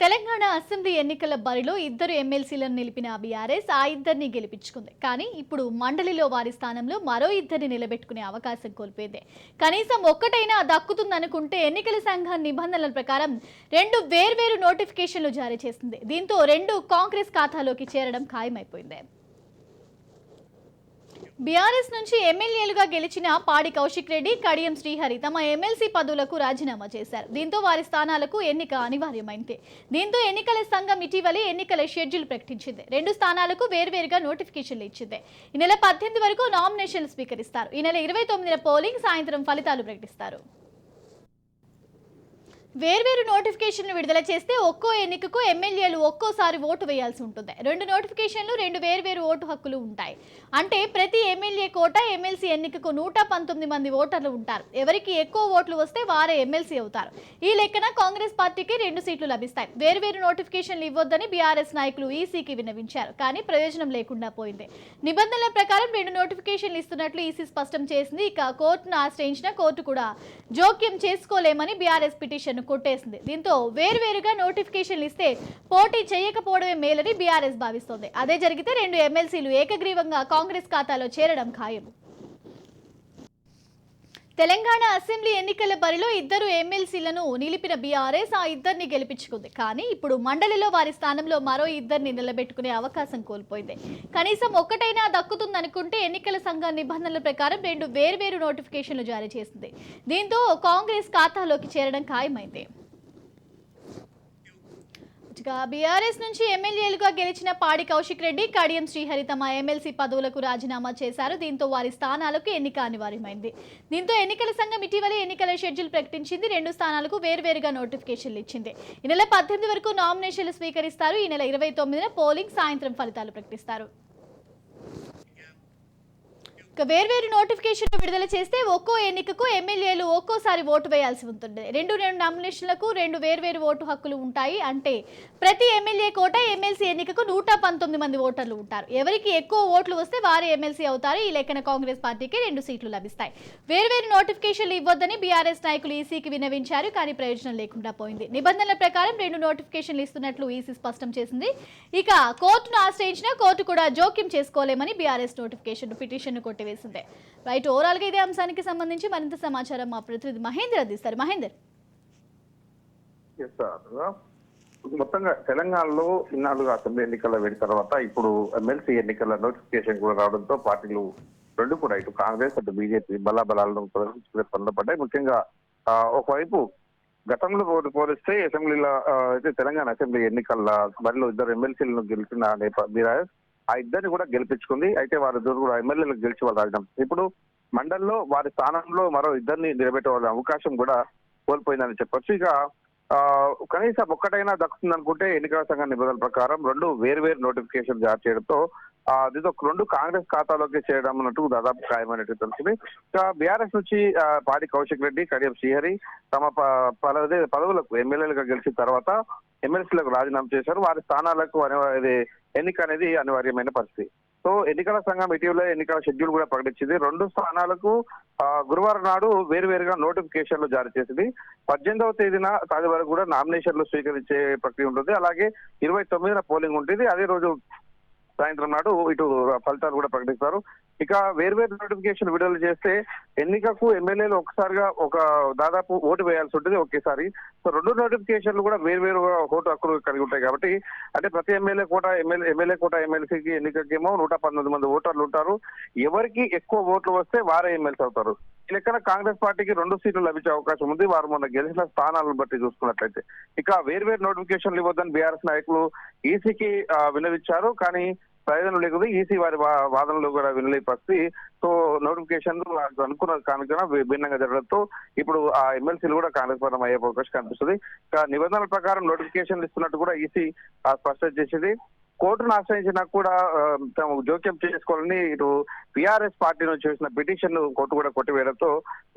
Telangana assembly ఎన్నికల బరిలో ఇద్దరు ఎమ్మెల్సీలను నిలిపిన బీఆర్ఎస్ ఆ ఇద్దరిని గెలిపించుకుంది. కానీ ఇప్పుడు మండలిలో వారి స్థానంలో మరో ఇద్దరిని నిలబెట్టుకునే అవకాశం కోల్పోయింది. కనీసం ఒక్కటైనా దక్కుతుందనుకుంటే ఎన్నికల సంఘం నిబంధనల ప్రకారం రెండు వేర్వేరు నోటిఫికేషన్లు జారీ చేసింది. దీంతో రెండు కాంగ్రెస్ ఖాతాలోకి చేరడం ఖాయమైపోయింది. బీఆర్ఎస్ నుంచి ఎమ్మెల్యేలుగా గెలిచిన పాడి కౌశిక్ రెడ్డి, కడియం శ్రీహరి తమ ఎమ్మెల్సీ పదవులకు రాజీనామా చేశారు. దీంతో వారి స్థానాలకు ఎన్నిక అనివార్యమైంది. దీంతో ఎన్నికల సంఘం ఇటీవలే ఎన్నికల షెడ్యూల్ ప్రకటించింది. రెండు స్థానాలకు వేర్వేరుగా నోటిఫికేషన్లు ఇచ్చింది. ఈ నెల 18 వరకు నామినేషన్లు స్వీకరిస్తారు. ఈ నెల 29న పోలింగ్, సాయంత్రం ఫలితాలు ప్రకటిస్తారు. వేర్వేరు నోటిఫికేషన్లు విడుదల చేస్తే ఒక్కో ఎన్నికకు ఎమ్మెల్యేలు ఒక్కోసారి ఓటు వేయాల్సి ఉంటుంది. రెండు నోటిఫికేషన్లు రెండు వేర్వేరు ఓటు హక్కులు ఉంటాయి. అంటే ప్రతి ఎమ్మెల్యే కోట ఎమ్మెల్సీ ఎన్నికకు 119 మంది ఓటర్లు ఉంటారు. ఎవరికి ఎక్కువ ఓట్లు వస్తే వారే ఎమ్మెల్సీ అవుతారు. ఈ లెక్కన కాంగ్రెస్ పార్టీకి 2 సీట్లు లభిస్తాయి. వేర్వేరు నోటిఫికేషన్లు ఇవ్వొద్దని బీఆర్ఎస్ నాయకులు ఈసీకి విన్నవించారు. కానీ ప్రయోజనం లేకుండా పోయింది. నిబంధనల ప్రకారం 2 నోటిఫికేషన్లు ఇస్తున్నట్లు ఈసీ స్పష్టం చేసింది. ఇక కోర్టును ఆశ్రయించిన కోర్టు కూడా జోక్యం చేసుకోలేమని బీఆర్ఎస్ పిటిషన్ కొట్టేసింది. దీంతో వేర్వేరుగా నోటిఫికేషన్లు ఇస్తే పోటీ చేయకపోవడమే మేలని బీఆర్ఎస్ భావిస్తోంది. అదే జరిగితే రెండు ఎమ్మెల్సీలు ఏకగ్రీవంగా కాంగ్రెస్ ఖాతాలో చేరడం ఖాయం. తెలంగాణ అసెంబ్లీ ఎన్నికల బరిలో ఇద్దరు ఎమ్మెల్సీలను నిలిపిన బీఆర్ఎస్ ఆ ఇద్దరిని గెలిపించుకుంది. కానీ ఇప్పుడు మండలిలో వారి స్థానంలో మరో ఇద్దరిని నిలబెట్టుకునే అవకాశం కోల్పోయింది. కనీసం ఒక్కటైనా దక్కుతుందనుకుంటే ఎన్నికల సంఘం నిబంధనల ప్రకారం రెండు వేర్వేరు నోటిఫికేషన్లు జారీ చేసింది. దీంతో కాంగ్రెస్ ఖాతాలోకి చేరడం ఖాయమైంది. బీఆర్ఎస్ నుంచి ఎమ్మెల్యేలుగా గెలిచిన పాడి కౌశిక్ రెడ్డి, కడియం శ్రీహరి తమ ఎమ్మెల్సీ పదవులకు రాజీనామా చేశారు. దీంతో వారి స్థానాలకు ఎన్నిక అనివార్యమైంది. దీంతో ఎన్నికల సంఘం ఇటీవలే ఎన్నికల షెడ్యూల్ ప్రకటించింది. రెండు స్థానాలకు వేర్వేరుగా నోటిఫికేషన్లు ఇచ్చింది. ఈ నెల 18 వరకు నామినేషన్లు స్వీకరిస్తారు. ఈ నెల 29న పోలింగ్, సాయంత్రం ఫలితాలు ప్రకటిస్తారు. వేర్వేరు నోటిఫికేషన్ విడుదల చేస్తే ఒక్కో ఎన్నికకు ఎమ్మెల్యేలు ఒక్కోసారి ఓటు వేయాల్సి ఉంటుంది. రెండు నామినేషన్లకు రెండు వేర్వేరు ఓటు హక్కులు ఉంటాయి. అంటే ప్రతి ఎమ్మెల్యే కోట ఎమ్మెల్సీ ఎన్నికకు 119 మంది ఓటర్లు ఉంటారు. ఎవరికి ఎక్కువ ఓట్లు వస్తే వారే ఎమ్మెల్సీ అవుతారు. ఈ లెక్కన కాంగ్రెస్ పార్టీకి 2 సీట్లు లభిస్తాయి. వేర్వేరు నోటిఫికేషన్లు ఇవ్వొద్దని బీఆర్ఎస్ నాయకులు ఈసీకి విన్నవించారు. కానీ ప్రయోజనం లేకుండా పోయింది. నిబంధనల ప్రకారం 2 నోటిఫికేషన్లు ఇస్తున్నట్లు ఈసీ స్పష్టం చేసింది. ఇక కోర్టును ఆశ్రయించిన కోర్టు కూడా జోక్యం చేసుకోలేమని బీఆర్ఎస్ నోటిఫికేషన్ పిటిషన్ కొట్టివేసింది. రైట్, ఓవరాల్ గా ఇదే అంశానికి సంబంధించి మరింత సమాచారం మా ప్రతినిధి మహేందర్ అందిస్తారు. మహేందర్, మొత్తంగా తెలంగాణలో ఇన్నాళ్ళుగా అసెంబ్లీ ఎన్నికల వేడి తర్వాత ఇప్పుడు ఎమ్మెల్సీ ఎన్నికల నోటిఫికేషన్ కూడా రావడంతో పార్టీలు రెండు కూడా ఇటు కాంగ్రెస్ అటు బీజేపీ బలాబలాలను ప్రదర్శించుకునే పనులు పడ్డాయి. ముఖ్యంగా ఒకవైపు గతంలో పోలిస్తే అసెంబ్లీలో అయితే తెలంగాణ అసెంబ్లీ ఎన్నికల బరిలో ఇద్దరు ఎమ్మెల్సీలను గెలిచిన బీఆర్ఎస్ ఆ ఇద్దరిని కూడా గెలిపించుకుంది. అయితే వారిద్దరు కూడా ఎమ్మెల్యేలకు గెలిచి వాళ్ళు రాజీనామా. ఇప్పుడు మండలిలో వారి స్థానంలో మరో ఇద్దరిని నిలబెట్టే వాళ్ళ అవకాశం కూడా కోల్పోయిందని చెప్పొచ్చు. ఇక కనీసం ఒక్కటైనా దక్కుతుంది అనుకుంటే ఎన్నికల సంఘం నిబంధనల ప్రకారం రెండు వేర్వేరు నోటిఫికేషన్ జారీ చేయడంతో దీంతో రెండు కాంగ్రెస్ ఖాతాలోకి చేయడం అన్నట్టు దాదాపు ఖాయమైనట్టు తెలుస్తుంది. ఇక బీఆర్ఎస్ నుంచి పాడి కౌశిక్ రెడ్డి, కడియం శ్రీహరి తమ పదవులకు ఎమ్మెల్యేలుగా గెలిచిన తర్వాత ఎమ్మెల్సీలకు రాజీనామా చేశారు. వారి స్థానాలకు ఎన్నిక అనేది అనివార్యమైన పరిస్థితి. సో ఎన్నికల సంఘం ఇటీవల ఎన్నికల షెడ్యూల్ కూడా ప్రకటించింది. రెండు స్థానాలకు గురువారం నాడు వేరువేరుగా నోటిఫికేషన్లు జారీ చేసింది. 18వ తేదీన తాజా వరకు కూడా నామినేషన్లు స్వీకరించే ప్రక్రియ ఉంటుంది. అలాగే 29న పోలింగ్ ఉంటుంది. అదే రోజు సాయంత్రం నాడు ఇటు ఫలితాలు కూడా ప్రకటిస్తారు. ఇక వేర్వేరు నోటిఫికేషన్ విడుదల చేస్తే ఎన్నికకు ఎమ్మెల్యేలు ఒకసారిగా దాదాపు ఓటు వేయాల్సి ఉంటుంది ఒకేసారి. సో రెండు నోటిఫికేషన్లు కూడా వేర్వేరు ఓటు హక్కులు కలిగి ఉంటాయి కాబట్టి అంటే ప్రతి ఎమ్మెల్యే కోట ఎమ్మెల్సీకి ఎన్నికకేమో 119 మంది ఓటర్లు ఉంటారు. ఎవరికి ఎక్కువ ఓట్లు వస్తే వారే ఎమ్మెల్సీ అవుతారు. ఈ లెక్కన కాంగ్రెస్ పార్టీకి 2 సీట్లు లభించే అవకాశం ఉంది. వారు మొన్న గెలిచిన స్థానాలను బట్టి చూసుకున్నట్లయితే. ఇక వేర్వేరు నోటిఫికేషన్లు ఇవ్వద్దని బీఆర్ఎస్ నాయకులు ఈసీకి విన్నవించారు. కానీ ప్రయోజనం లేకుండా ఈసీ వారి వాదనలు కూడా వినలేని పరిస్థితి. సో నోటిఫికేషన్ అనుకున్న కానుక భిన్నంగా జరగడంతో ఇప్పుడు ఆ ఎమ్మెల్సీలు కూడా కాంగ్రెస్ పరం అయ్యే అవకాశం కనిపిస్తుంది. ఇక నిబంధనల ప్రకారం నోటిఫికేషన్లు ఇస్తున్నట్టు కూడా ఈసీ స్పష్టం చేసింది. కోర్టును ఆశ్రయించినా కూడా జోక్యం చేసుకోవాలని ఇటు బీఆర్ఎస్ పార్టీ నుంచి చేసిన పిటిషన్ కోర్టు కూడా కొట్టివేయడంతో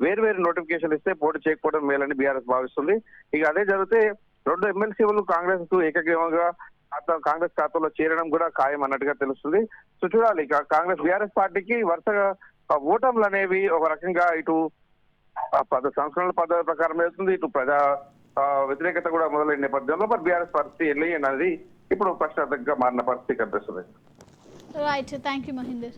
వేర్వేరు నోటిఫికేషన్ ఇస్తే పోటీ చేయకపోవడం మేలని బీఆర్ఎస్ భావిస్తుంది. ఇక అదే జరిగితే రెండు ఎమ్మెల్సీలు కాంగ్రెస్ ఏకగ్రీవంగా కాంగ్రెస్ ఖాతాలో చేరడం కూడా ఖాయం అన్నట్టుగా తెలుస్తుంది. సో చూడాలి. ఇక కాంగ్రెస్ బీఆర్ఎస్ పార్టీకి వరుసగా ఓటములు అనేవి ఒక రకంగా ఇటు 10 సంవత్సరాల పద్ధతి ప్రకారం వెళ్తుంది. ఇటు వ్యతిరేకత కూడా మొదలైన నేపథ్యంలో మరి బీఆర్ఎస్ పరిస్థితి ఎల్ఐ అనేది ఇప్పుడు ప్రశ్నార్థకంగా మారిన పరిస్థితి కనిపిస్తుంది. Right, thank you Mahender.